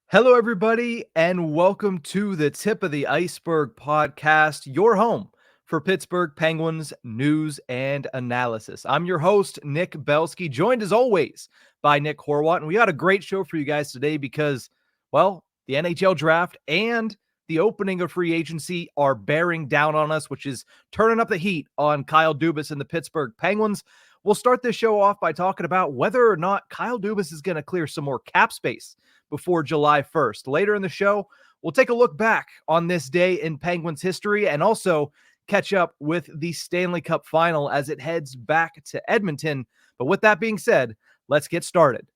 Hello, everybody, and welcome to the Tip of the Ice-Burgh podcast, your home for Pittsburgh Penguins news and analysis. I'm your host, Nick Belsky, joined as always by Nick Horwat, and we got a great show for you guys today because, well, the NHL draft and the opening of free agency are bearing down on us, which is turning up the heat on Kyle Dubas and the Pittsburgh Penguins. We'll start this show off by talking about whether or not Kyle Dubas is going to clear some more cap space before July 1st. Later in the show, we'll take a look back on this day in Penguins history and also catch up with the Stanley Cup final as it heads back to Edmonton. But with that being said, let's get started.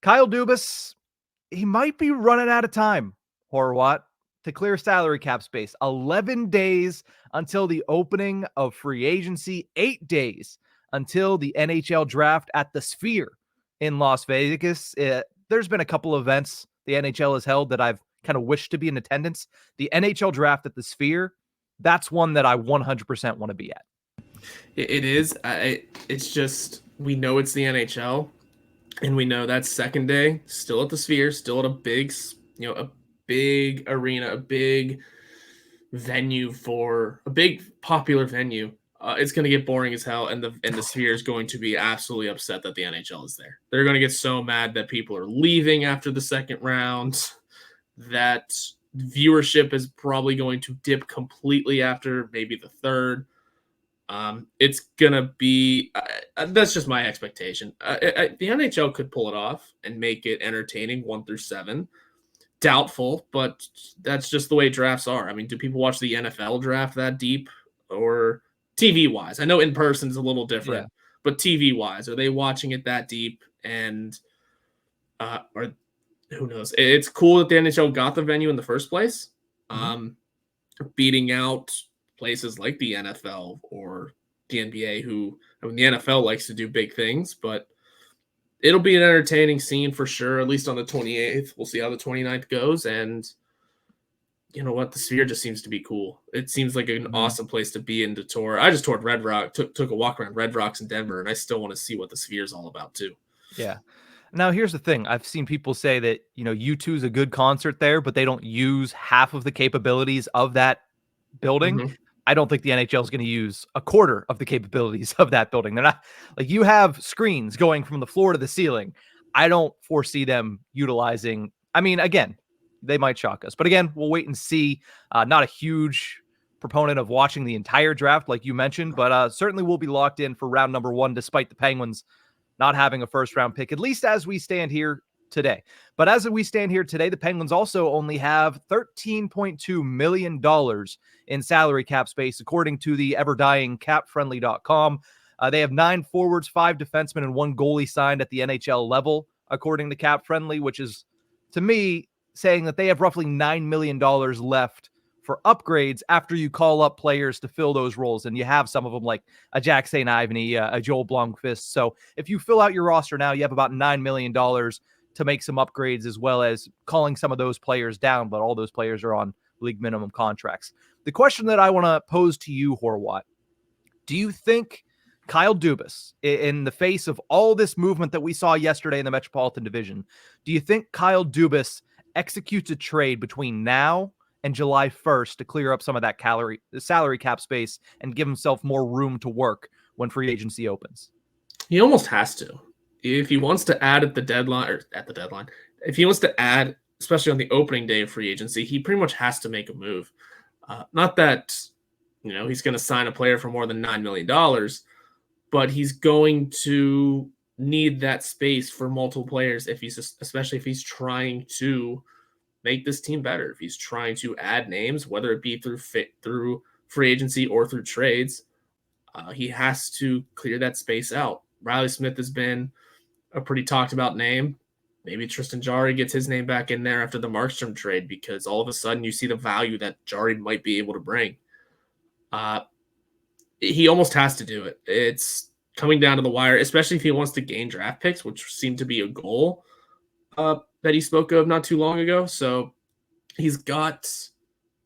Kyle Dubas, he might be running out of time, Horwat, to clear salary cap space. 11 days until the opening of free agency, 8 days until the NHL draft at the Sphere in Las Vegas. There's been a couple of events the NHL has held that I've kind of wished to be in attendance. The NHL draft at the Sphere, that's one that I 100% want to be at. It is. It's just, we know it's the NHL, and we know that second day, still at the Sphere, still at a big, a big arena, a big venue for a big popular venue. It's going to get boring as hell, and the Sphere is going to be absolutely upset that the NHL is there. They're going to get so mad that people are leaving after the second round, that viewership is probably going to dip completely after maybe the third. It's going to be that's just my expectation. The NHL could pull it off and make it entertaining 1 through 7. Doubtful, but that's just the way drafts are. I mean, do people watch the NFL draft that deep, or TV wise? I know in person is a little different, but TV wise, are they watching it that deep? And or who knows? It's cool that the NHL got the venue in the first place, beating out places like the NFL or the NBA, who, I mean, the NFL likes to do big things, but it'll be an entertaining scene for sure, at least on the 28th. We'll see how the 29th goes. And you know what? The Sphere just seems to be cool. It seems like an awesome place to be and to tour. I just toured Red Rock, took a walk around Red Rocks in Denver, and I still want to see what the Sphere is all about too. Yeah. Now, here's the thing. I've seen people say that, U2 is a good concert there, but they don't use half of the capabilities of that building. I don't think the NHL is going to use a quarter of the capabilities of that building. They're not, like, you have screens going from the floor to the ceiling. I don't foresee them utilizing. I mean, again, they might shock us, but again, we'll wait and see. Not a huge proponent of watching the entire draft, like you mentioned, but certainly we'll be locked in for round number 1, despite the Penguins not having a first round pick, at least as we stand here today. But as we stand here today, the Penguins also only have $13.2 million in salary cap space, according to the ever-dying capfriendly.com. They have 9 forwards, 5 defensemen, and 1 goalie signed at the NHL level, according to Cap Friendly, which is, to me, saying that they have roughly $9 million left for upgrades after you call up players to fill those roles. And you have some of them like a Jack St. Ivany, a Joel Blomqvist. So if you fill out your roster now, you have about $9 million to make some upgrades, as well as calling some of those players down. But all those players are on league minimum contracts. The question that I want to pose to you, Horwat, do you think Kyle Dubas, in the face of all this movement that we saw yesterday in the Metropolitan Division, do you think Kyle Dubas executes a trade between now and July 1st to clear up some of that salary cap space and give himself more room to work when free agency opens? He almost has to. If he wants to add at the deadline, if he wants to add, especially on the opening day of free agency, he pretty much has to make a move. Not that, he's going to sign a player for more than $9 million, but he's going to need that space for multiple players, especially if he's trying to make this team better, if he's trying to add names, whether it be through free agency or through trades. He has to clear that space out. Reilly Smith has been a pretty talked about name. Maybe Tristan Jarry gets his name back in there after the Markstrom trade, because all of a sudden you see the value that Jarry might be able to bring. He almost has to do it. It's coming down to the wire, especially if he wants to gain draft picks, which seemed to be a goal that he spoke of not too long ago. So he's got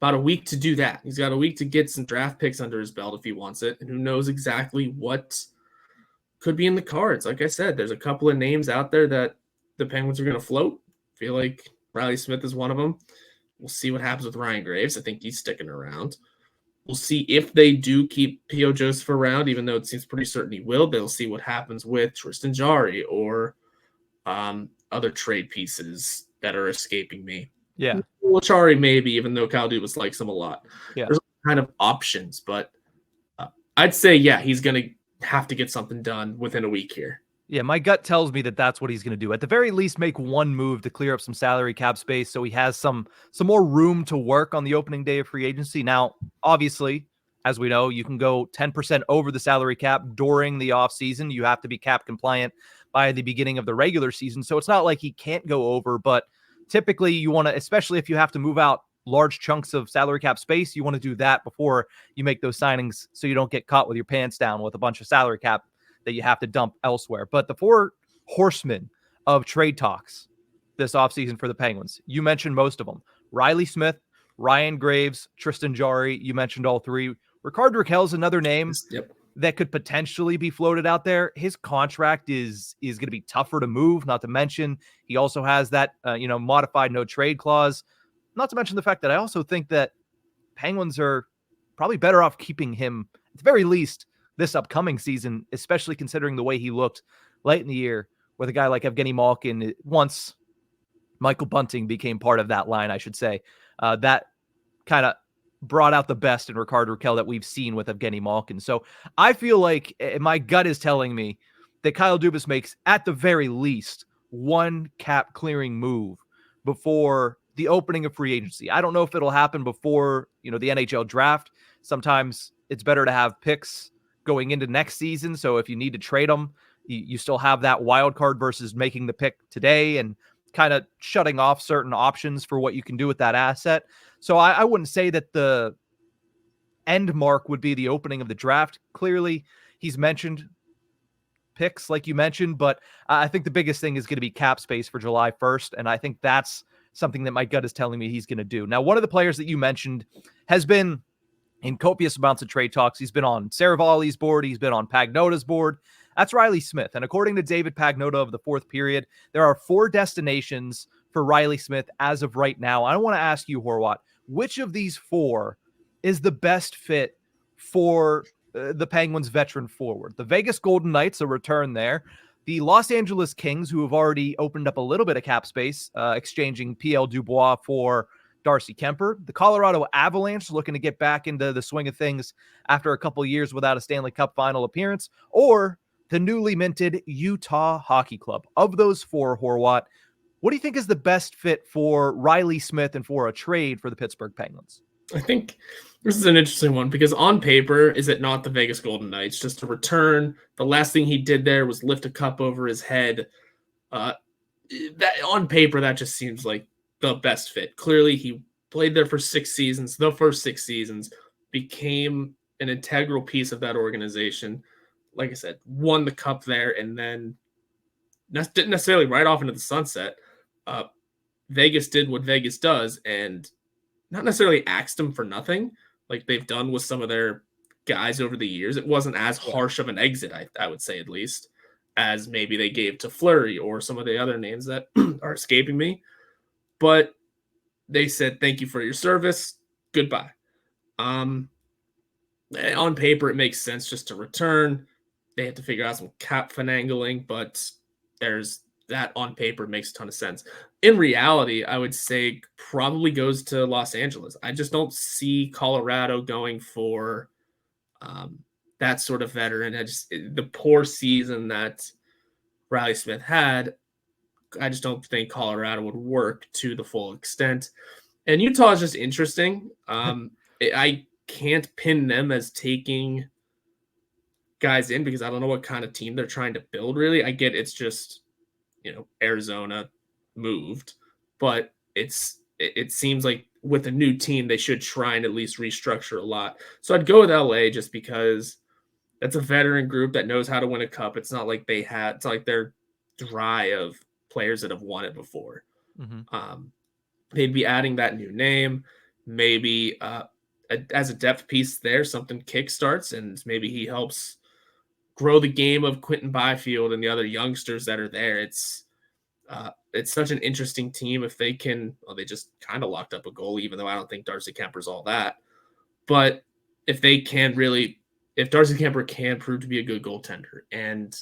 about a week to do that. He's got a week to get some draft picks under his belt if he wants it. And who knows exactly what could be in the cards. Like I said, there's a couple of names out there that the Penguins are going to float. I feel like Reilly Smith is one of them. We'll see what happens with Ryan Graves. I think he's sticking around. We'll see if they do keep P.O. Joseph around, even though it seems pretty certain he will. They'll see what happens with Tristan Jarry or other trade pieces that are escaping me. Yeah. Well, Jarry maybe, even though Kyle Dubas likes him a lot. Yeah. There's kind of options, but I'd say, yeah, he's going to have to get something done within a week here. Yeah, my gut tells me that that's what he's going to do. At the very least, make one move to clear up some salary cap space so he has some more room to work on the opening day of free agency. Now, obviously, as we know, you can go 10% over the salary cap during the offseason. You have to be cap compliant by the beginning of the regular season. So it's not like he can't go over, but typically you want to, especially if you have to move out large chunks of salary cap space, you want to do that before you make those signings so you don't get caught with your pants down with a bunch of salary cap that you have to dump elsewhere. But the four horsemen of trade talks this offseason for the Penguins, you mentioned most of them. Reilly Smith, Ryan Graves, Tristan Jarry, you mentioned all three. Rickard Rakell's another name that could potentially be floated out there. His contract is going to be tougher to move, not to mention he also has that modified no trade clause. Not to mention the fact that I also think that Penguins are probably better off keeping him at the very least this upcoming season, especially considering the way he looked late in the year with a guy like Evgeni Malkin. Once Michael Bunting became part of that line, I should say, that kind of brought out the best in Rickard Rakell that we've seen with Evgeni Malkin. So I feel like my gut is telling me that Kyle Dubas makes at the very least one cap clearing move before the opening of free agency. I don't know if it'll happen before, the NHL draft. Sometimes it's better to have picks going into next season. So if you need to trade them, you still have that wild card versus making the pick today and kind of shutting off certain options for what you can do with that asset. So I wouldn't say that the end mark would be the opening of the draft. Clearly, he's mentioned picks like you mentioned, but I think the biggest thing is going to be cap space for July 1st. And I think that's something that my gut is telling me he's going to do. Now, one of the players that you mentioned has been in copious amounts of trade talks. He's been on Saravalli's board. He's been on Pagnotta's board. That's Reilly Smith. And according to David Pagnotta of the Fourth Period, there are 4 destinations for Reilly Smith as of right now. I want to ask you, Horwat, which of these 4 is the best fit for the Penguins veteran forward? The Vegas Golden Knights, a return there. The Los Angeles Kings, who have already opened up a little bit of cap space, exchanging P.L. Dubois for Darcy Kemper. The Colorado Avalanche, looking to get back into the swing of things after a couple years without a Stanley Cup final appearance. Or the newly minted Utah Hockey Club. Of those 4, Horwat, what do you think is the best fit for Reilly Smith and for a trade for the Pittsburgh Penguins? I think this is an interesting one because on paper, is it not the Vegas Golden Knights? Just a return. The last thing he did there was lift a cup over his head. That on paper, that just seems like the best fit. Clearly, he played there for 6 seasons. The first 6 seasons, became an integral piece of that organization. Like I said, won the cup there, and then didn't necessarily ride off into the sunset. Vegas did what Vegas does, and not necessarily axed him for nothing, like they've done with some of their guys over the years. It wasn't as harsh of an exit, I would say, at least, as maybe they gave to Fleury or some of the other names that are escaping me. But they said, thank you for your service. Goodbye. On paper, it makes sense just to return. They have to figure out some cap finagling, but there's that on paper makes a ton of sense. In reality, I would say probably goes to Los Angeles. I just don't see Colorado going for that sort of veteran. The poor season that Reilly Smith had, I just don't think Colorado would work to the full extent. And Utah is just interesting. I can't pin them as taking guys in because I don't know what kind of team they're trying to build, really. I get it's just, Arizona moved, but it seems like with a new team, they should try and at least restructure a lot. So I'd go with LA just because that's a veteran group that knows how to win a cup. It's not like it's not like they're dry of players that have won it before. Mm-hmm. They'd be adding that new name, maybe as a depth piece there, something kickstarts, and maybe he helps grow the game of Quentin Byfield and the other youngsters that are there. It's It's such an interesting team if they can. Well, they just kind of locked up a goal, even though I don't think Darcy Kemper's all that. But if they can really, if Darcy Kemper can prove to be a good goaltender, and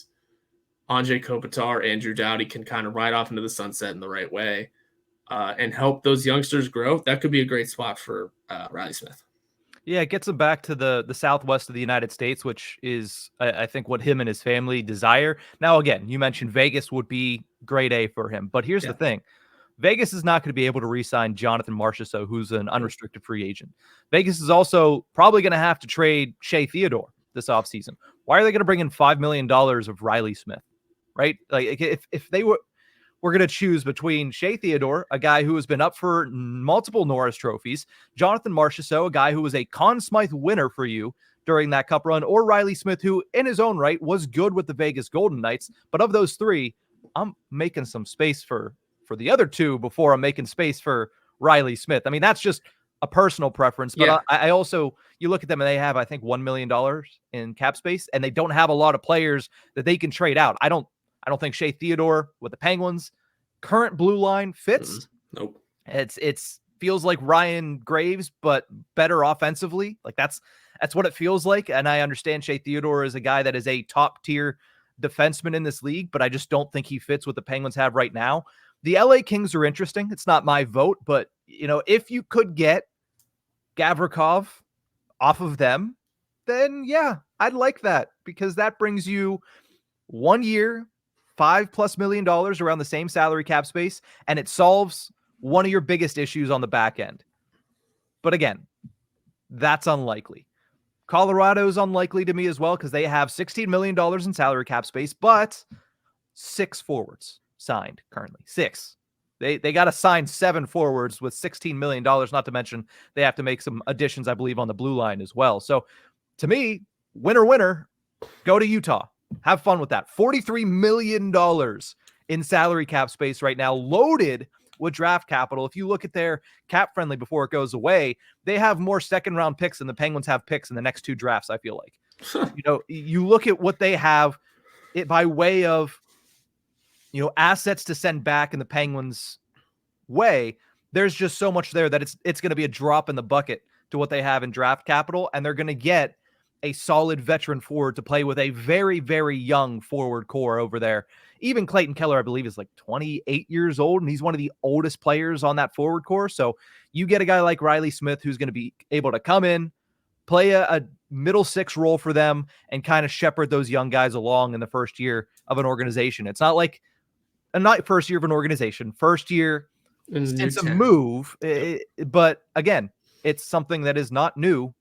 Anze Kopitar, Andrew Doughty can kind of ride off into the sunset in the right way, and help those youngsters grow, that could be a great spot for Reilly Smith. Yeah, it gets him back to the southwest of the United States, which is, I think, what him and his family desire. Now, again, you mentioned Vegas would be grade A for him, but here's the thing. Vegas is not going to be able to re-sign Jonathan Marchessault, who's an unrestricted free agent. Vegas is also probably going to have to trade Shea Theodore this offseason. Why are they going to bring in $5 million of Reilly Smith, right? Like, if they were going to choose between Shea Theodore, a guy who has been up for multiple Norris trophies, Jonathan Marchessault, a guy who was a Conn Smythe winner for you during that cup run, or Reilly Smith, who in his own right was good with the Vegas Golden Knights. But of those three, I'm making some space for the other two before I'm making space for Reilly Smith. I mean, that's just a personal preference, but I also, you look at them and they have, I think, $1 million in cap space, and they don't have a lot of players that they can trade out. I don't think Shea Theodore with the Penguins current blue line fits. Nope. It's feels like Ryan Graves, but better offensively. Like that's what it feels like. And I understand Shea Theodore is a guy that is a top tier defenseman in this league, but I just don't think he fits what the Penguins have right now. The LA Kings are interesting. It's not my vote, but if you could get Gavrikov off of them, then yeah, I'd like that, because that brings you 1 year, $5+ million around the same salary cap space, and it solves one of your biggest issues on the back end. But again, that's unlikely. Colorado's unlikely to me as well, because they have $16 million in salary cap space, but 6 forwards signed currently. 6. They got to sign 7 forwards with $16 million, not to mention they have to make some additions, I believe, on the blue line as well. So to me, winner, go to Utah. Have fun with that. $43 million in salary cap space right now, loaded with draft capital. If you look at their cap friendly before it goes away, they have more second round picks than the Penguins have picks in the next 2 drafts, I feel like. You look at what they have it by way of assets to send back in the Penguins' way. There's just so much there that it's going to be a drop in the bucket to what they have in draft capital, and they're going to get a solid veteran forward to play with a very, very young forward core over there. Even Clayton Keller, I believe, is like 28 years old, and he's one of the oldest players on that forward core. So you get a guy like Reilly Smith who's going to be able to come in, play a middle 6 role for them, and kind of shepherd those young guys along in the first year of an organization. It's not like not first year of an organization, first year it's a move. But again, it's something that is not new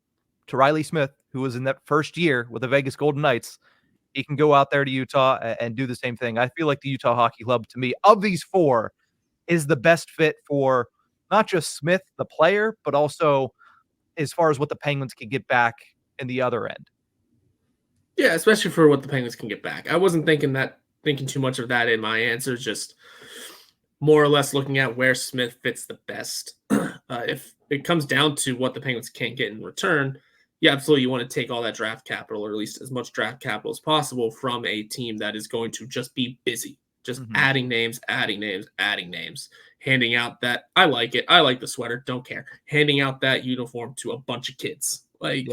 to Reilly Smith, who was in that first year with the Vegas Golden Knights. He can go out there to Utah and do the same thing. I feel like the Utah Hockey Club, to me, of these 4, is the best fit for not just Smith, the player, but also as far as what the Penguins can get back in the other end. Yeah, especially for what the Penguins can get back. I wasn't thinking too much of that in my answer, just more or less looking at where Smith fits the best. If it comes down to what the Penguins can't get in return, yeah, absolutely. You want to take all that draft capital, or at least as much draft capital as possible, from a team that is going to just be busy, just adding names, handing out that, I like it, I like the sweater, don't care, handing out that uniform to a bunch of kids. Like,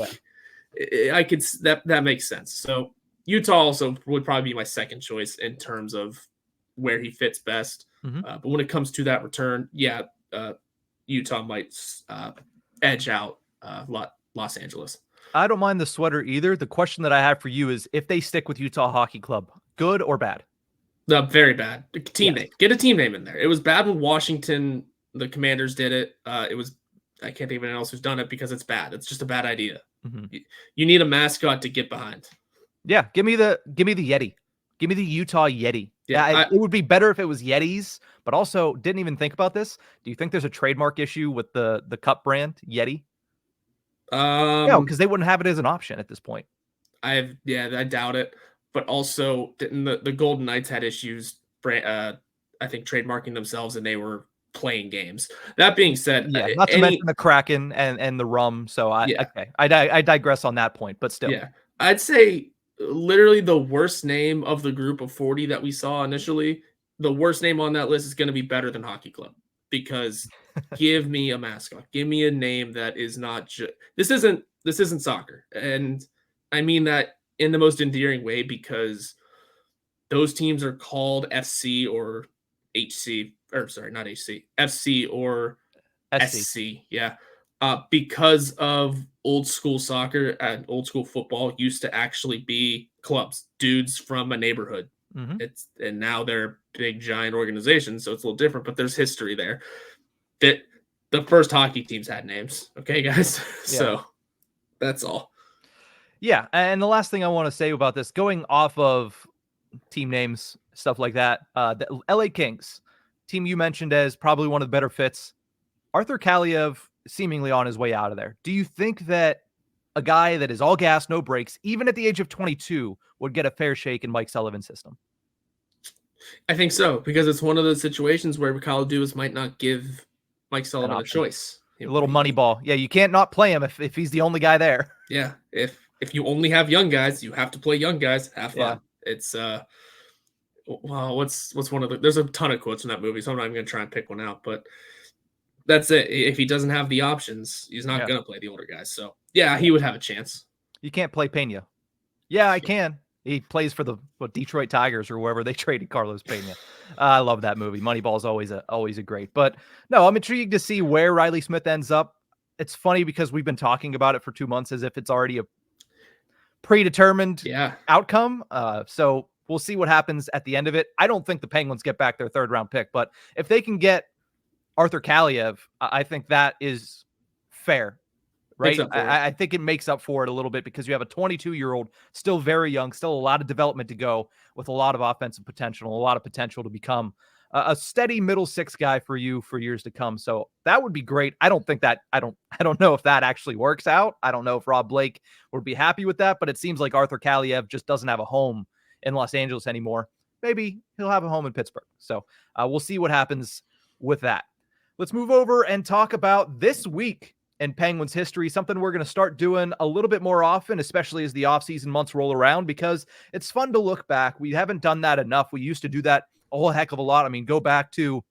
I could, that makes sense. So Utah also would probably be my second choice in terms of where he fits best. But when it comes to that return, Utah might edge out Los Angeles. I don't mind the sweater either. The question that I have for you is, if they stick with Utah Hockey Club, good or bad? Very bad. Team name. Get a team name in there. It was bad when Washington, the Commanders, did it. I can't think of anyone else who's done it, because it's bad. It's just a bad idea. You need a mascot to get behind. Yeah, give me the Yeti. Give me the Utah Yeti. Yeah, it would be better if it was Yetis, but also didn't even think about this. Do you think there's a trademark issue with the cup brand Yeti? No, because they wouldn't have it as an option at this point. I doubt it. But also, didn't the Golden Knights had issues, I think, trademarking themselves, and they were playing games. That being said, not to mention the Kraken and the rum. So I digress on that point, but still. Yeah, I'd say literally the worst name of the group of 40 that we saw initially the worst name on that list is going to be better than hockey club, because give me a mascot, give me a name that is not just, this isn't soccer. And I mean that in the most endearing way, because those teams are called FC or HC, or sorry, not HC, FC or SC. Yeah. Because of old school soccer and old school football used to actually be clubs, dudes from a neighborhood. Mm-hmm. And now they're big giant organizations, so it's a little different, but there's history there. That the first hockey teams had names. Okay, guys. Yeah. So that's all. Yeah, and the last thing I want to say about this, going off of team names, stuff like that, the LA Kings, team you mentioned as probably one of the better fits, Arthur Kaliev seemingly on his way out of there. Do you think that a guy that is all gas, no brakes, even at the age of 22, would get a fair shake in Mike Sullivan's system? I think so, because it's one of those situations where Kyle Dubas might not give Mike Sullivan a choice. A little money ball. Yeah, you can't not play him if he's the only guy there. Yeah, if you only have young guys, you have to play young guys. Have fun. Yeah. It's well, what's one of the? There's a ton of quotes in that movie, so I'm not even gonna try and pick one out. But that's it. If he doesn't have the options, he's not gonna play the older guys. So yeah, he would have a chance. You can't play Pena. Yeah, I can. He plays for the Detroit Tigers or wherever they traded Carlos Pena. I love that movie. Moneyball is always a great. But no, I'm intrigued to see where Reilly Smith ends up. It's funny because we've been talking about it for 2 months as if it's already a predetermined outcome. So we'll see what happens at the end of it. I don't think the Penguins get back their 3rd round pick, but if they can get Arthur Kaliev, I think that is fair. Right. I think it makes up for it a little bit because you have a 22-year-old, still very young, still a lot of development to go, with a lot of offensive potential, a lot of potential to become a steady middle 6 guy for you for years to come. So that would be great. I don't know if that actually works out. I don't know if Rob Blake would be happy with that, but it seems like Arthur Kaliev just doesn't have a home in Los Angeles anymore. Maybe he'll have a home in Pittsburgh. So we'll see what happens with that. Let's move over and talk about this week in Penguins history, something we're going to start doing a little bit more often, especially as the offseason months roll around, because it's fun to look back. We haven't done that enough. We used to do that a whole heck of a lot. I mean, go back to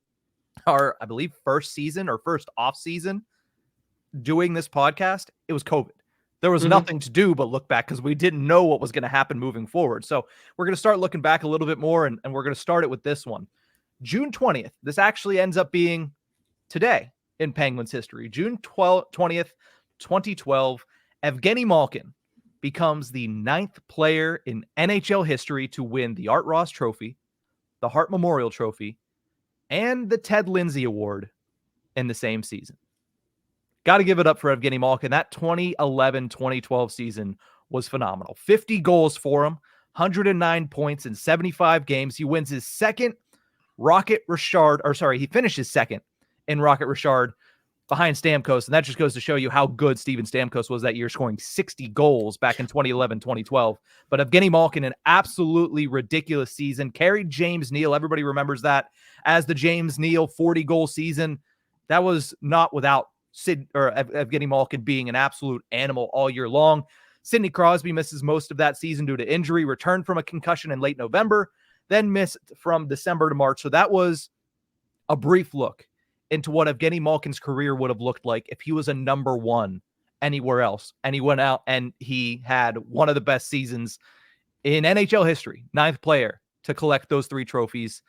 our, I believe, first season or first off season doing this podcast. It was COVID. There was nothing to do but look back because we didn't know what was going to happen moving forward. So we're going to start looking back a little bit more, and we're going to start it with this one. June 20th. This actually ends up being today in Penguins history. June 20th, 2012, Evgeni Malkin becomes the 9th player in NHL history to win the Art Ross Trophy, the Hart Memorial Trophy, and the Ted Lindsay Award in the same season. Got to give it up for Evgeni Malkin. That 2011-2012 season was phenomenal. 50 goals for him, 109 points in 75 games. He wins his second he finishes second in Rocket Richard behind Stamkos. And that just goes to show you how good Steven Stamkos was that year, scoring 60 goals back in 2011-2012. But Evgeni Malkin, an absolutely ridiculous season, carried James Neal. Everybody remembers that as the James Neal 40-goal season. That was not without Evgeni Malkin being an absolute animal all year long. Sidney Crosby misses most of that season due to injury, returned from a concussion in late November, then missed from December to March. So that was a brief look into what Evgeni Malkin's career would have looked like if he was a number 1 anywhere else. And he went out and he had one of the best seasons in NHL history, 9th player to collect those 3 trophies.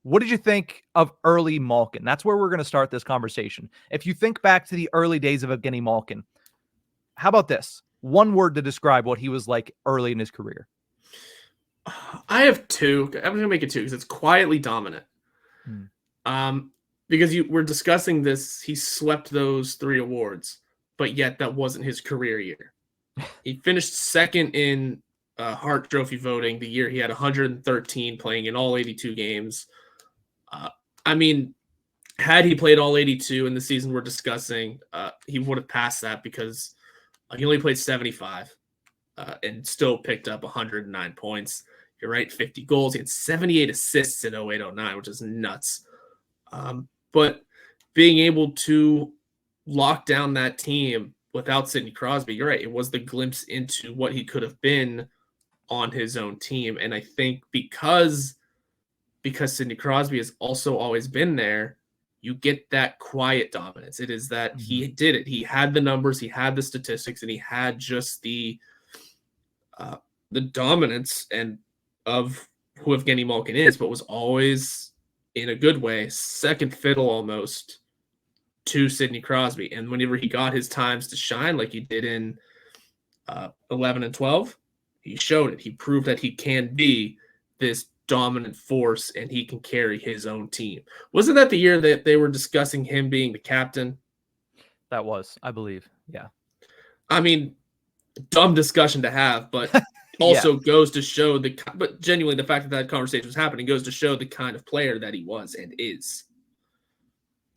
What did you think of early Malkin? That's where we're going to start this conversation. If you think back to the early days of Evgeni Malkin, how about this? One word to describe what he was like early in his career. I have 2. I'm going to make it 2 because it's quietly dominant. Because we're discussing this, he swept those 3 awards, but yet that wasn't his career year. He finished second in Hart Trophy voting the year he had 113 playing in all 82 games. I mean, had he played all 82 in the season we're discussing, he would have passed that because he only played 75 and still picked up 109 points. You're right, 50 goals. He had 78 assists in 08-09, which is nuts. But being able to lock down that team without Sidney Crosby, you're right, it was the glimpse into what he could have been on his own team. And I think because because Sidney Crosby has also always been there, you get that quiet dominance. It is that he did it. He had the numbers, he had the statistics, and he had just the dominance and of who Evgeni Malkin is, but was always, in a good way, second fiddle almost to Sidney Crosby. And whenever he got his times to shine, like he did in 11 and 12, he showed it. He proved that he can be this dominant force and he can carry his own team. Wasn't that the year that they were discussing him being the captain? That was, I believe. Yeah. I mean, dumb discussion to have, but also goes to show but genuinely the fact that that conversation was happening goes to show the kind of player that he was and is.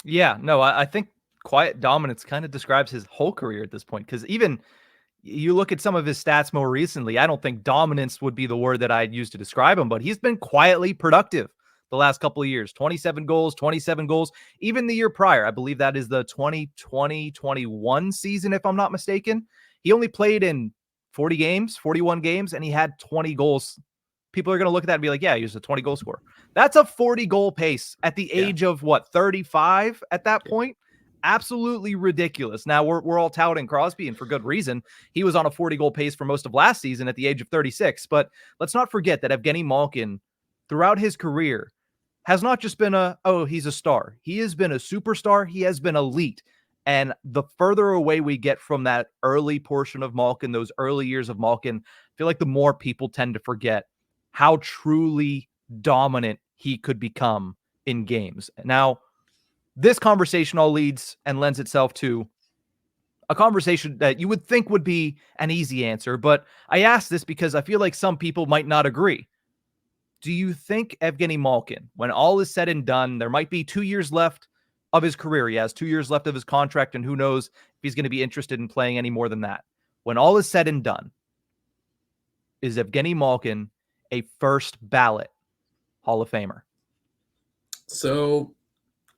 Yeah, no, I think quiet dominance kind of describes his whole career at this point, because even you look at some of his stats more recently, I don't think dominance would be the word that I'd use to describe him, but he's been quietly productive the last couple of years. 27 goals. Even the year prior, I believe that is the 2020-21 season, if I'm not mistaken. He only played in 41 games, and he had 20 goals. People are going to look at that and be like, yeah, he was a 20-goal scorer. That's a 40-goal pace at the age of, 35 at that point? Absolutely ridiculous. Now, we're all touting Crosby, and for good reason. He was on a 40-goal pace for most of last season at the age of 36. But let's not forget that Evgeni Malkin, throughout his career, has not just been he's a star. He has been a superstar. He has been elite. And the further away we get from that early portion of Malkin, those early years of Malkin, I feel like the more people tend to forget how truly dominant he could become in games. Now, this conversation all leads and lends itself to a conversation that you would think would be an easy answer, but I ask this because I feel like some people might not agree. Do you think Evgeni Malkin, when all is said and done, there might be 2 years left of his career. He has 2 years left of his contract, and who knows if he's going to be interested in playing any more than that. When all is said and done, is Evgeni Malkin a first ballot Hall of Famer? So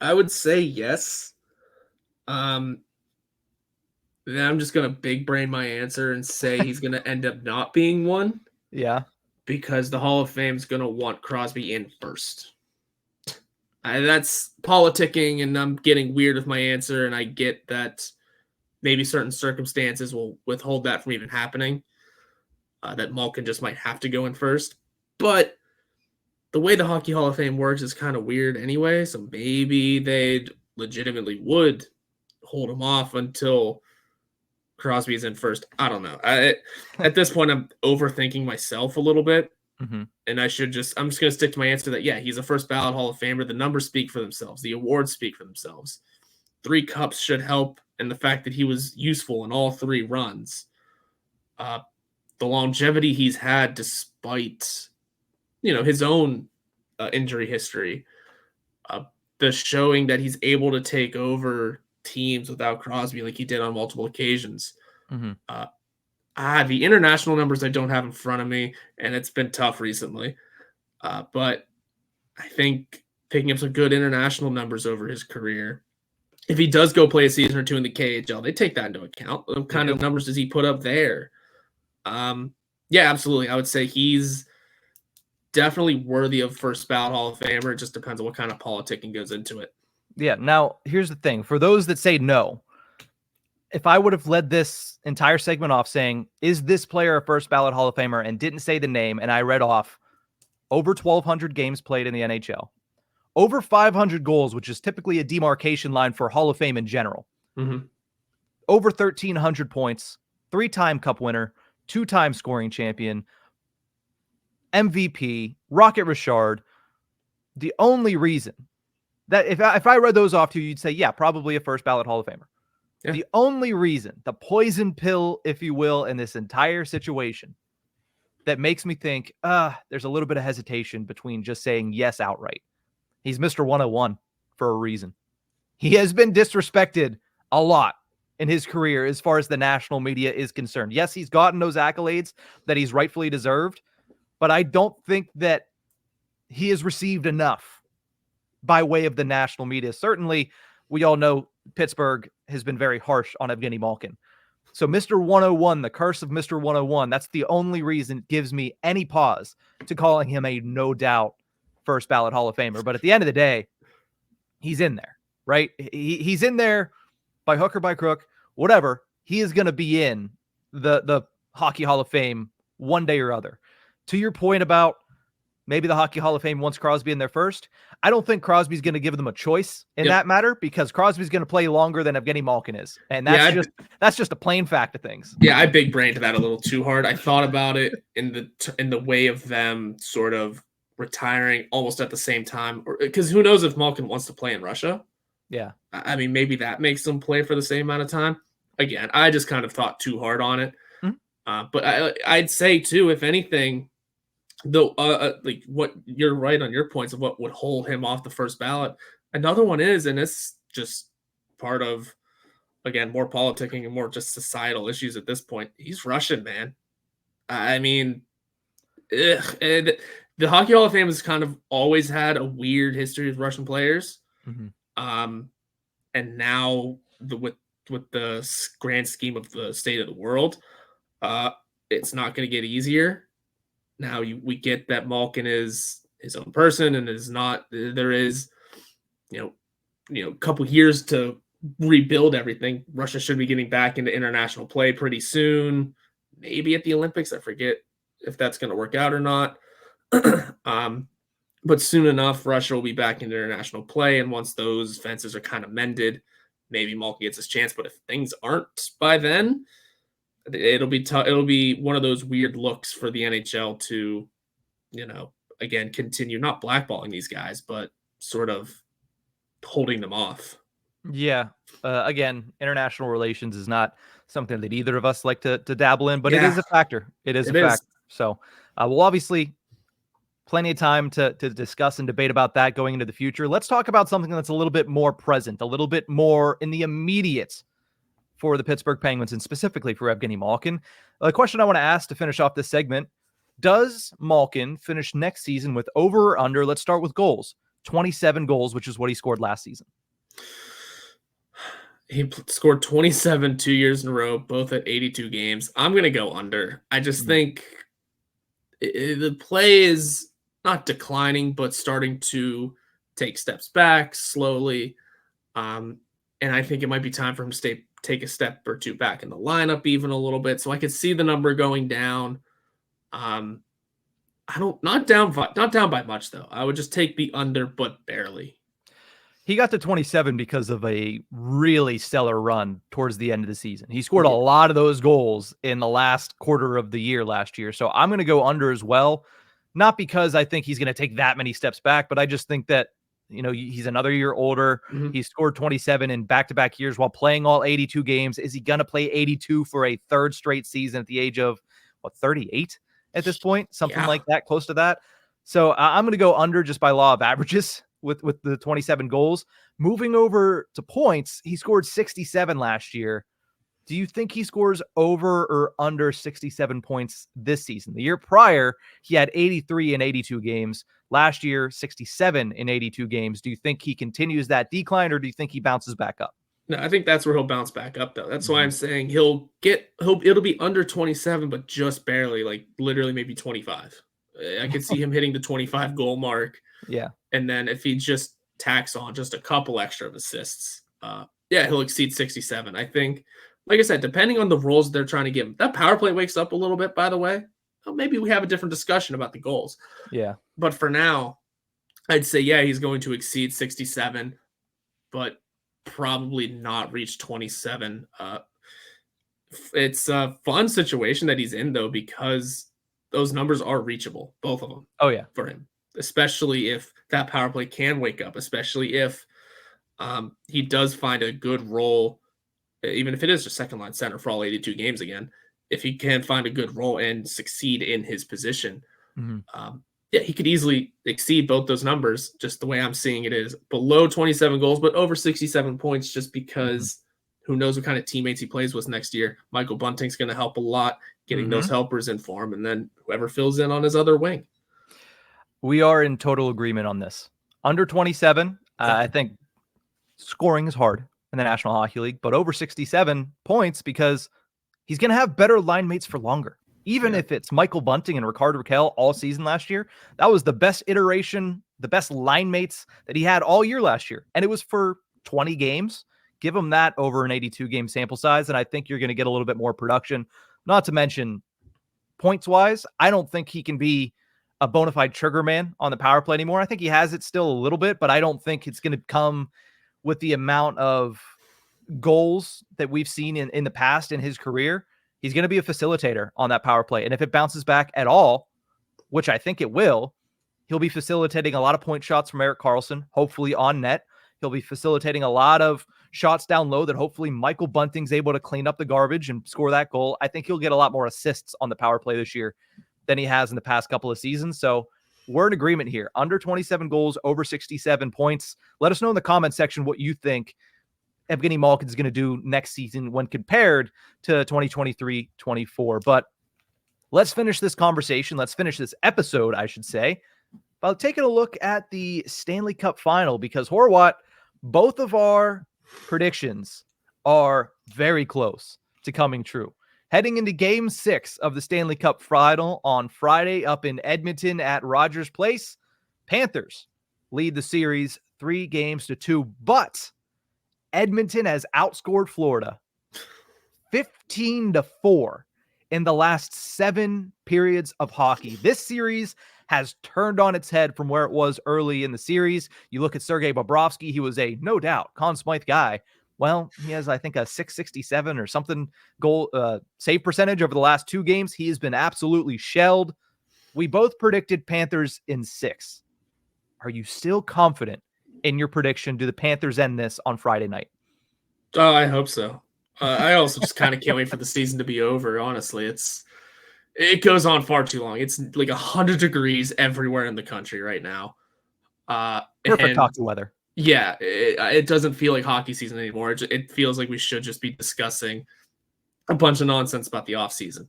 I would say yes. Then I'm just going to big brain my answer and say he's going to end up not being one. Yeah. Because the Hall of Fame is going to want Crosby in first. That's politicking, and I'm getting weird with my answer, and I get that maybe certain circumstances will withhold that from even happening, that Malkin just might have to go in first. But the way the Hockey Hall of Fame works is kind of weird anyway, so maybe they legitimately would hold him off until Crosby is in first. I don't know. At this point, I'm overthinking myself a little bit. Mm-hmm. And I'm just going to stick to my answer that, yeah, he's a first ballot Hall of Famer. The numbers speak for themselves. The awards speak for themselves. 3 cups should help. And the fact that he was useful in all 3 runs. The longevity he's had despite, his own injury history. The showing that he's able to take over teams without Crosby like he did on multiple occasions. Mm-hmm. The international numbers I don't have in front of me, and it's been tough recently. But I think picking up some good international numbers over his career, if he does go play a season or 2 in the KHL, they take that into account. What kind of numbers does he put up there? Yeah, absolutely. I would say he's definitely worthy of first ballot Hall of Famer. It just depends on what kind of politicking goes into it. Yeah. Now, here's the thing. For those that say no, if I would have led this entire segment off saying, is this player a first ballot Hall of Famer, and didn't say the name, and I read off over 1,200 games played in the NHL, over 500 goals, which is typically a demarcation line for Hall of Fame in general, over 1,300 points, 3-time Cup winner, 2-time scoring champion, MVP, Rocket Richard. The only reason that if I read those off to you, you'd say, yeah, probably a first ballot Hall of Famer. Yeah. The only reason, the poison pill, if you will, in this entire situation that makes me think, there's a little bit of hesitation between just saying yes outright. He's Mr. 101 for a reason. He has been disrespected a lot in his career as far as the national media is concerned. Yes, he's gotten those accolades that he's rightfully deserved, but I don't think that he has received enough by way of the national media. Certainly, we all know Pittsburgh has been very harsh on Evgeni Malkin. So Mr. 101, the curse of Mr. 101, that's the only reason it gives me any pause to calling him a no doubt first ballot Hall of Famer, but at the end of the day, he's in there, right? He's in there by hook or by crook, whatever. He is going to be in the Hockey Hall of Fame one day or other. To your point about maybe the Hockey Hall of Fame wants Crosby in there first, I don't think Crosby's going to give them a choice in that matter, because Crosby's going to play longer than Evgeni Malkin is. And that's just a plain fact of things. Yeah, I big brained that a little too hard. I thought about it in the way of them sort of retiring almost at the same time, because who knows if Malkin wants to play in Russia. Yeah. I mean, maybe that makes them play for the same amount of time. Again, I just kind of thought too hard on it. Mm-hmm. But I'd say too, if anything, though, like what you're right on your points of what would hold him off the first ballot. Another one is, and it's just part of, again, more politicking and more just societal issues at this point. He's Russian, man. I mean, and the Hockey Hall of Fame has kind of always had a weird history with Russian players. Mm-hmm. And now with the grand scheme of the state of the world, it's not going to get easier. Now we get that Malkin is his own person and is not. There is, a couple years to rebuild everything. Russia should be getting back into international play pretty soon. Maybe at the Olympics. I forget if that's going to work out or not. But soon enough, Russia will be back into international play, and once those fences are kind of mended, maybe Malkin gets his chance. But if things aren't by then, it'll be tough. It'll be one of those weird looks for the NHL to, again, continue not blackballing these guys, but sort of holding them off. Yeah. Again, international relations is not something that either of us like to dabble in, but it is a factor. It is a factor. So we'll obviously plenty of time to discuss and debate about that going into the future. Let's talk about something that's a little bit more present, a little bit more in the immediate for the Pittsburgh Penguins, and specifically for Evgeni Malkin. The question I want to ask to finish off this segment: does Malkin finish next season with over or under? Let's start with goals. 27 goals, which is what he scored last season. He scored 27 2 years in a row, both at 82 games. I'm going to go under. I just think the play is not declining, but starting to take steps back slowly. And I think it might be time for him to take a step or two back in the lineup even a little bit. So I could see the number going down. Not down by much though. I would just take the under, but barely. He got to 27 because of a really stellar run towards the end of the season. He scored a lot of those goals in the last quarter of the year last year. So I'm going to go under as well. Not because I think he's going to take that many steps back, but I just think that, he's another year older. Mm-hmm. He scored 27 in back-to-back years while playing all 82 games. Is he going to play 82 for a third straight season at the age of 38 at this point? Something like that, close to that. So I'm going to go under just by law of averages with the 27 goals. Moving over to points, he scored 67 last year. Do you think he scores over or under 67 points this season? The year prior, he had 83 in 82 games. Last year, 67 in 82 games. Do you think he continues that decline, or do you think he bounces back up? No, I think that's where he'll bounce back up, though. That's why I'm saying it'll be under 27, but just barely, like literally maybe 25. I could see him hitting the 25 goal mark. Yeah. And then if he just tacks on just a couple extra of assists, he'll exceed 67. I think, like I said, depending on the roles they're trying to give him. That power play wakes up a little bit, by the way. Well, maybe we have a different discussion about the goals. Yeah. But for now, I'd say, he's going to exceed 67, but probably not reach 27. It's a fun situation that he's in, though, because those numbers are reachable, both of them. Oh, yeah. For him, especially if that power play can wake up, especially if he does find a good role, even if it is just second line center for all 82 games again. If he can find a good role and succeed in his position, he could easily exceed both those numbers. Just the way I'm seeing it is below 27 goals, but over 67 points, just because who knows what kind of teammates he plays with next year. Michael Bunting's going to help a lot getting those helpers in for him, and then whoever fills in on his other wing. We are in total agreement on this. Under 27, I think scoring is hard in the National Hockey League, but over 67 points because he's going to have better line mates for longer. Even if it's Michael Bunting and Rickard Rakell all season last year, that was the best iteration the best line mates that he had all year last year. And it was for 20 games. Give him that over an 82 game sample size. And I think you're going to get a little bit more production, not to mention points wise. I don't think he can be a bona fide trigger man on the power play anymore. I think he has it still a little bit, but I don't think it's going to come with the amount of goals that we've seen in the past in his career. He's going to be a facilitator on that power play. And if it bounces back at all, which I think it will, he'll be facilitating a lot of point shots from Erik Karlsson, hopefully on net. He'll be facilitating a lot of shots down low that hopefully Michael Bunting's able to clean up the garbage and score that goal. I think he'll get a lot more assists on the power play this year than he has in the past couple of seasons. So we're in agreement here. Under 27 goals, over 67 points. Let us know in the comment section what you think Evgeni Malkin is going to do next season when compared to 2023-24. But let's finish this conversation. Let's finish this episode, I should say, by taking a look at the Stanley Cup final, because Horwat, both of our predictions are very close to coming true. Heading into Game 6 of the Stanley Cup final on Friday up in Edmonton at Rogers Place, Panthers lead the series 3-2, but Edmonton has outscored Florida 15-4 in the last 7 periods of hockey. This series has turned on its head from where it was early in the series. You look at Sergei Bobrovsky, he was a, no doubt, Conn Smythe guy. Well, he has, I think, a 667 or something goal save percentage over the last 2 games. He has been absolutely shelled. We both predicted Panthers in 6. Are you still confident in your prediction? Do the Panthers end this on Friday night? Oh, I hope so. I also just kind of can't wait for the season to be over. Honestly, it goes on far too long. It's like 100 degrees everywhere in the country right now. Perfect hockey weather. Yeah, it doesn't feel like hockey season anymore. It feels like we should just be discussing a bunch of nonsense about the offseason.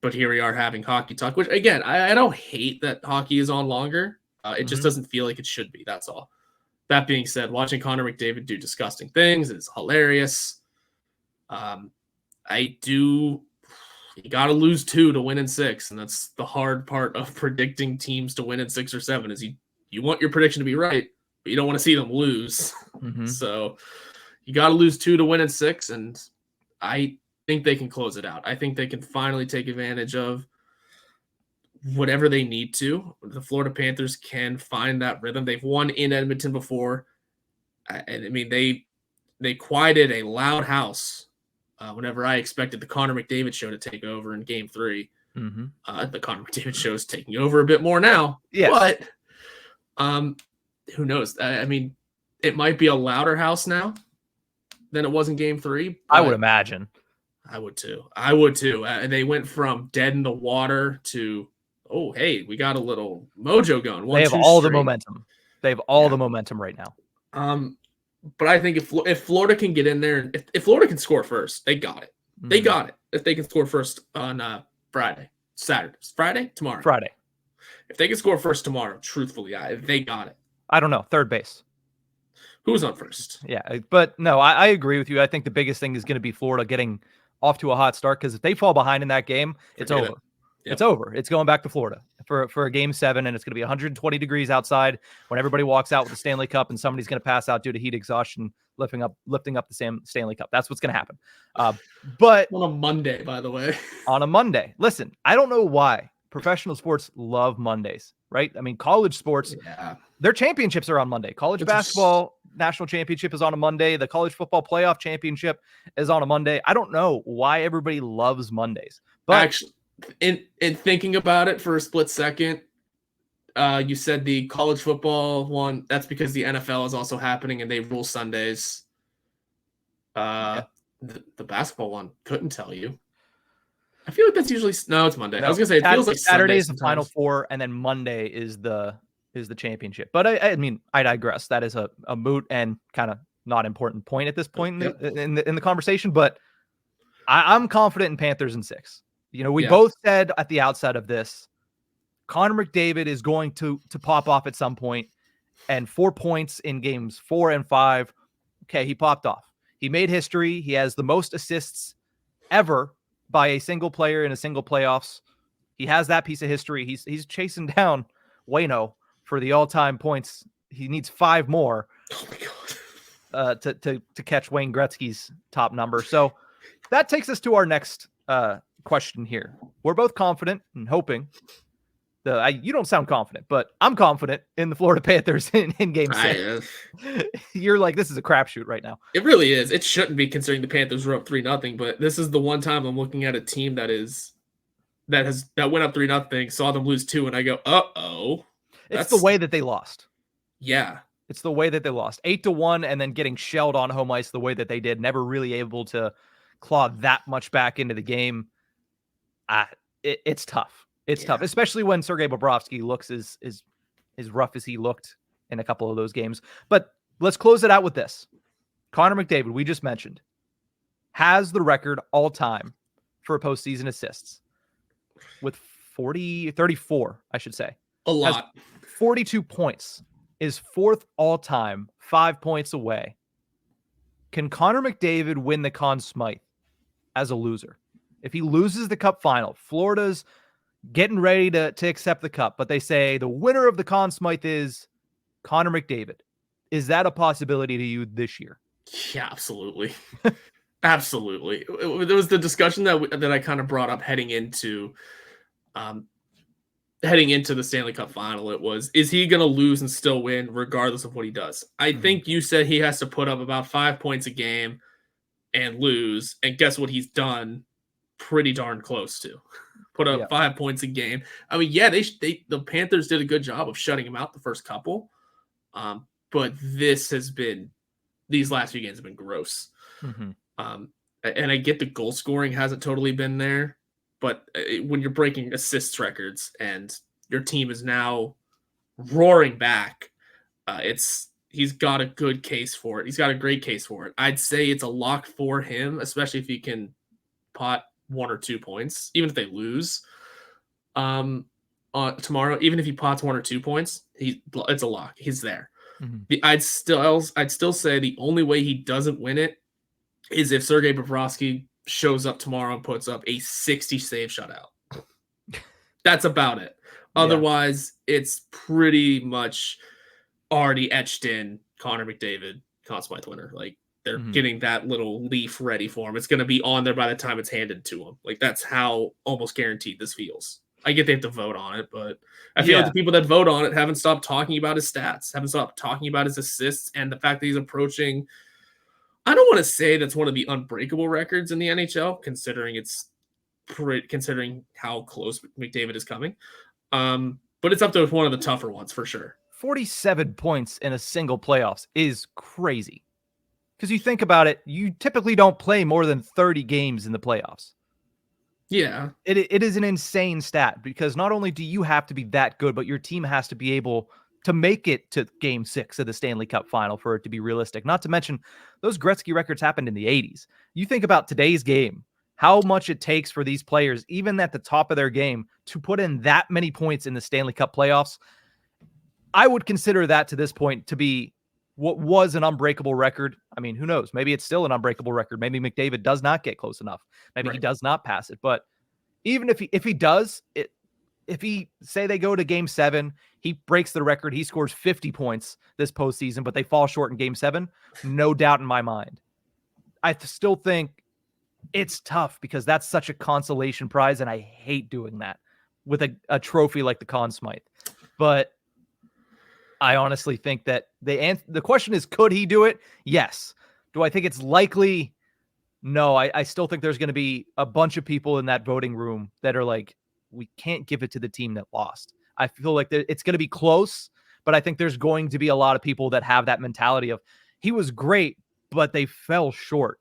But here we are having hockey talk, which, again, I don't hate that hockey is on longer. It just doesn't feel like it should be. That's all. That being said, watching Connor McDavid do disgusting things is hilarious. You got to lose 2 to win in 6, and that's the hard part of predicting teams to win in 6 or 7 is you want your prediction to be right, but you don't want to see them lose. So you got to lose 2 to win in 6, and I think they can close it out. I think they can finally take advantage of whatever they need to. The Florida Panthers can find that rhythm. They've won in Edmonton before. And I mean, they quieted a loud house whenever I expected the Connor McDavid show to take over in Game 3. The Connor McDavid show is taking over a bit more now. Yes. But who knows? I mean, it might be a louder house now than it was in Game 3. I would imagine. I would too. And they went from dead in the water to, oh, hey, we got a little mojo going. They have all the momentum. They have all the momentum right now. But I think if Florida can get in there, if Florida can score first, they got it. They got it. If they can score first on tomorrow. Friday. If they can score first tomorrow, truthfully, they got it. I don't know. Third base. Who's on first? Yeah, but no, I agree with you. I think the biggest thing is going to be Florida getting off to a hot start, because if they fall behind in that game, it's over. Yep. It's over. It's going back to Florida for a Game 7, and it's going to be 120 degrees outside when everybody walks out with the Stanley Cup, and somebody's going to pass out due to heat exhaustion lifting up the Stanley Cup. That's what's going to happen. But on a Monday, by the way. On a Monday. Listen, I don't know why professional sports love Mondays, right? I mean, college sports, their championships are on Monday. College basketball national championship is on a Monday. The college football playoff championship is on a Monday. I don't know why everybody loves Mondays. But actually, in thinking about it for a split second, you said the college football one. That's because the NFL is also happening and they rule Sundays. The basketball one, couldn't tell you. I feel like that's usually it's Monday. No, I was gonna say it feels like Saturday is the Final Four, and then Monday is the championship. But I mean, I digress. That is a moot and kind of not important point at this point in the conversation. But I'm confident in Panthers in 6. You know, we both said at the outset of this, Connor McDavid is going to pop off at some point, and 4 points in games 4 and 5. Okay, he popped off. He made history. He has the most assists ever by a single player in a single playoffs. He has that piece of history. He's chasing down Waino for the all-time points. He needs 5 more. Oh my God. To catch Wayne Gretzky's top number. So that takes us to our next question here. We're both confident and hoping. You don't sound confident, but I'm confident in the Florida Panthers in Game 6. You're like, this is a crapshoot right now. It really is. It shouldn't be, considering the Panthers were up 3-0, but this is the one time I'm looking at a team that went up 3-0, saw them lose 2, and I go, uh-oh. It's the way that they lost. Yeah. It's the way that they lost. 8-1 and then getting shelled on home ice the way that they did, never really able to claw that much back into the game. It's tough. It's tough, especially when Sergei Bobrovsky looks as rough as he looked in a couple of those games. But let's close it out with this. Connor McDavid, we just mentioned, has the record all time for postseason assists with 34, I should say. A lot. Has 42 points. Is 4th all-time, 5 points away. Can Connor McDavid win the Conn Smythe as a loser? If he loses the Cup final, Florida's getting ready to accept the Cup, but they say the winner of the Conn Smythe is Connor McDavid. Is that a possibility to you this year? Yeah, absolutely. Absolutely. There was the discussion that I kind of brought up heading into the Stanley Cup final. It was, is he going to lose and still win regardless of what he does? I think you said he has to put up about 5 points a game and lose. And guess what he's done? Pretty darn close to. Put up 5 points a game. I mean, yeah, the Panthers did a good job of shutting him out the first couple. But these last few games have been gross. And I get the goal scoring hasn't totally been there. But when you're breaking assists records and your team is now roaring back, he's got a good case for it. He's got a great case for it. I'd say it's a lock for him, especially if he can pot 1 or 2 points, even if they lose tomorrow. Even if he pots 1 or 2 points, it's a lock. He's there. I'd still say the only way he doesn't win it is if Sergei Bobrovsky shows up tomorrow and puts up a 60 save shutout. That's about it. Otherwise, it's pretty much already etched in Connor McDavid, Conn Smythe winner. Like, they're getting that little leaf ready for him. It's going to be on there by the time it's handed to him. Like, that's how almost guaranteed this feels. I get they have to vote on it, but I feel like the people that vote on it haven't stopped talking about his stats, haven't stopped talking about his assists, and the fact that he's approaching, I don't want to say that's one of the unbreakable records in the NHL, considering how close McDavid is coming. But it's up to one of the tougher ones for sure. 47 points in a single playoffs is crazy. Because you think about it, you typically don't play more than 30 games in the playoffs. Yeah. It is an insane stat, because not only do you have to be that good, but your team has to be able to make it to Game 6 of the Stanley Cup final for it to be realistic. Not to mention, those Gretzky records happened in the 80s. You think about today's game, how much it takes for these players, even at the top of their game, to put in that many points in the Stanley Cup playoffs. I would consider that to this point to be what was an unbreakable record. I mean, who knows? Maybe it's still an unbreakable record. Maybe McDavid does not get close enough. Maybe he does not pass it. But even if he does, if he say they go to Game 7, he breaks the record, he scores 50 points this postseason, but they fall short in Game 7, no doubt in my mind. I still think it's tough, because that's such a consolation prize, and I hate doing that with a trophy like the Conn Smythe. But I honestly think that the question is, could he do it? Yes. Do I think it's likely? No, I still think there's going to be a bunch of people in that voting room that are like, we can't give it to the team that lost. I feel like it's going to be close, but I think there's going to be a lot of people that have that mentality of, he was great, but they fell short,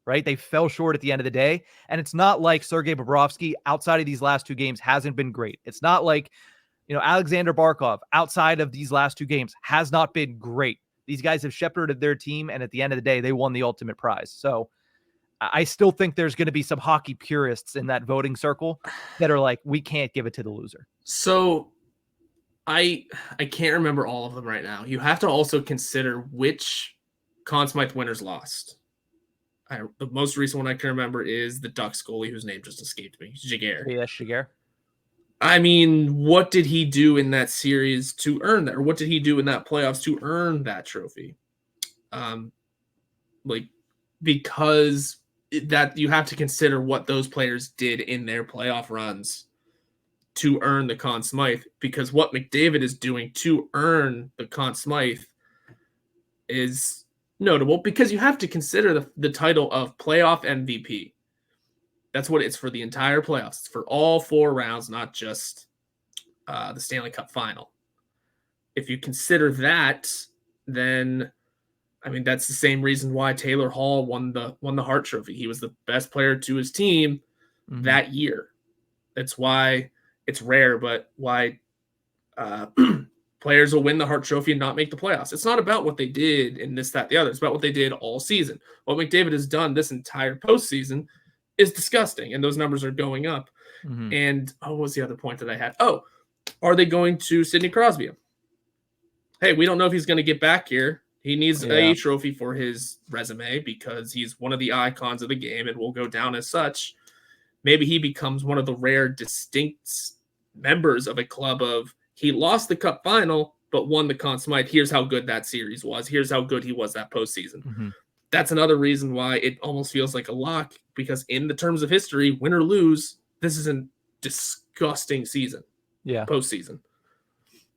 right? They fell short at the end of the day. And it's not like Sergei Bobrovsky outside of these last 2 games hasn't been great. It's not like, Alexander Barkov outside of these last 2 games has not been great. These guys have shepherded their team, and at the end of the day, they won the ultimate prize. So I still think there's going to be some hockey purists in that voting circle that are like, we can't give it to the loser. So I can't remember all of them right now. You have to also consider which Conn Smythe winners lost. The most recent one I can remember is the Ducks goalie, whose name just escaped me, Jaguar. Yeah, Jaguar. I mean, what did he do in that series to earn that? Or what did he do in that playoffs to earn that trophy? Like, because that you have to consider what those players did in their playoff runs to earn the Conn Smythe, because what McDavid is doing to earn the Conn Smythe is notable, because you have to consider the title of playoff MVP. That's what it's for, the entire playoffs. It's for all 4 rounds, not just the Stanley Cup final. If you consider that, then I mean, that's the same reason why Taylor Hall won the Hart Trophy. He was the best player to his team that year. That's why it's rare, but why players will win the Hart Trophy and not make the playoffs. It's not about what they did in this, that, the other. It's about what they did all season. What McDavid has done this entire postseason is disgusting, and those numbers are going up. And what was the other point that I had? Oh, are they going to Sidney Crosby? Hey, we don't know if he's going to get back here. He needs a trophy for his resume because he's one of the icons of the game and will go down as such. Maybe he becomes one of the rare distinct members of a club of, he lost the Cup final but won the Conn Smythe. Here's how good that series was. Here's how good he was that postseason. That's another reason why it almost feels like a lock, because in the terms of history, win or lose, this is a disgusting season. Yeah. Postseason.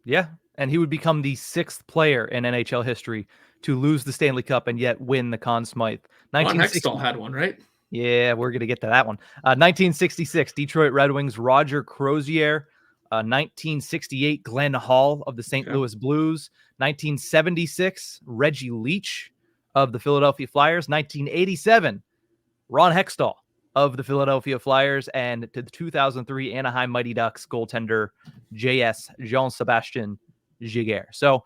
Yeah. And he would become the 6th player in NHL history to lose the Stanley Cup and yet win the Conn Smythe. Ron Hextall had one, right? Yeah, we're going to get to that one. 1966, Detroit Red Wings, Roger Crozier. 1968, Glenn Hall of the St. Louis Blues. 1976, Reggie Leach of the Philadelphia Flyers. 1987, Ron Hextall of the Philadelphia Flyers. And to the 2003 Anaheim Mighty Ducks goaltender, Jean-Sebastien Giguère. So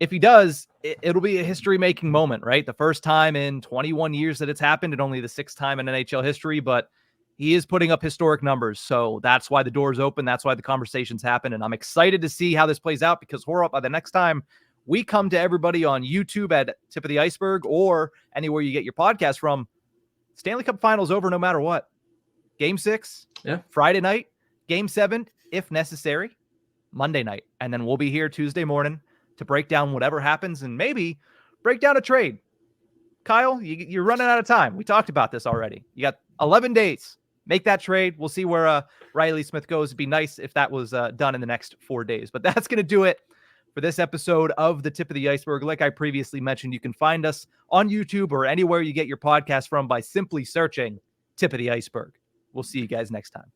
if he does, it'll be a history-making moment, right? The first time in 21 years that it's happened, and only the 6th time in NHL history, but he is putting up historic numbers. So that's why the door's open. That's why the conversations happen. And I'm excited to see how this plays out, because Horwat, by the next time we come to everybody on YouTube at Tip of the Iceberg or anywhere you get your podcast from, Stanley Cup Finals over no matter what. Game 6, Friday night, Game 7, if necessary, Monday night. And then we'll be here Tuesday morning to break down whatever happens and maybe break down a trade. Kyle, you're running out of time. We talked about this already. You got 11 days. Make that trade. We'll see where Reilly Smith goes. It'd be nice if that was done in the next 4 days. But that's going to do it for this episode of the Tip of the Iceberg. Like I previously mentioned, you can find us on YouTube or anywhere you get your podcast from by simply searching Tip of the Iceberg. We'll see you guys next time.